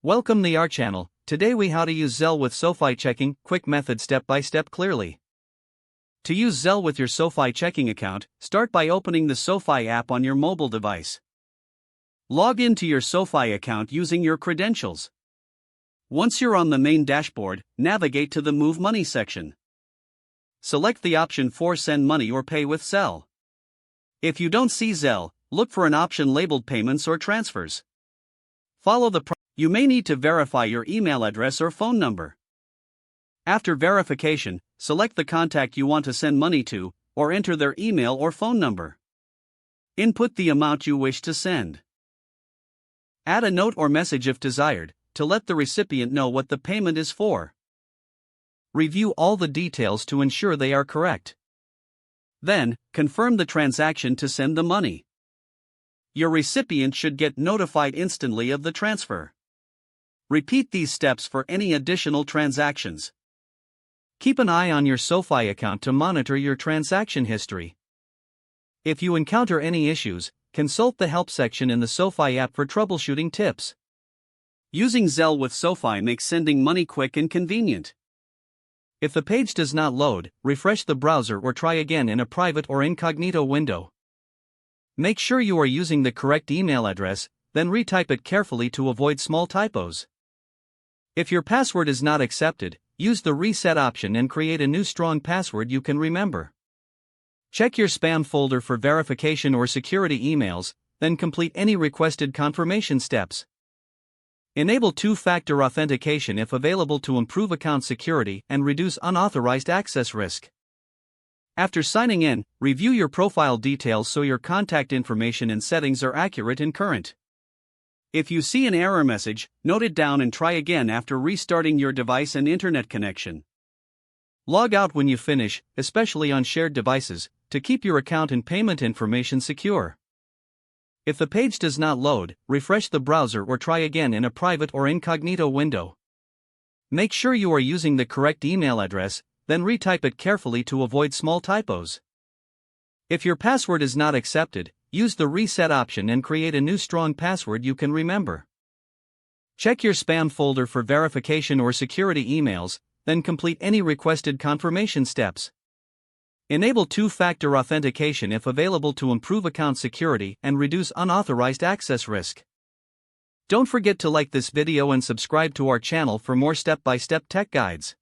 Welcome to our channel. Today we how to use Zelle with SoFi checking, quick method step by step clearly. To use Zelle with your SoFi checking account, start by opening the SoFi app on your mobile device. Log into your SoFi account using your credentials. Once you're on the main dashboard, navigate to the Move Money section. Select the option for Send Money or Pay with Zelle. If you don't see Zelle, look for an option labeled Payments or Transfers. Follow the You may need to verify your email address or phone number. After verification, select the contact you want to send money to, or enter their email or phone number. Input the amount you wish to send. Add a note or message if desired, to let the recipient know what the payment is for. Review all the details to ensure they are correct. Then, confirm the transaction to send the money. Your recipient should get notified instantly of the transfer. Repeat these steps for any additional transactions. Keep an eye on your SoFi account to monitor your transaction history. If you encounter any issues, consult the help section in the SoFi app for troubleshooting tips. Using Zelle with SoFi makes sending money quick and convenient. If the page does not load, refresh the browser or try again in a private or incognito window. Make sure you are using the correct email address, then retype it carefully to avoid small typos. If your password is not accepted, use the reset option and create a new strong password you can remember. Check your spam folder for verification or security emails, then complete any requested confirmation steps. Enable two-factor authentication if available to improve account security and reduce unauthorized access risk. After signing in, review your profile details so your contact information and settings are accurate and current. If you see an error message, note it down and try again after restarting your device and internet connection. Log out when you finish, especially on shared devices, to keep your account and payment information secure. If the page does not load, refresh the browser or try again in a private or incognito window. Make sure you are using the correct email address, then retype it carefully to avoid small typos. If your password is not accepted, use the reset option and create a new strong password you can remember. Check your spam folder for verification or security emails, then complete any requested confirmation steps. Enable two-factor authentication if available to improve account security and reduce unauthorized access risk. Don't forget to like this video and subscribe to our channel for more step-by-step tech guides.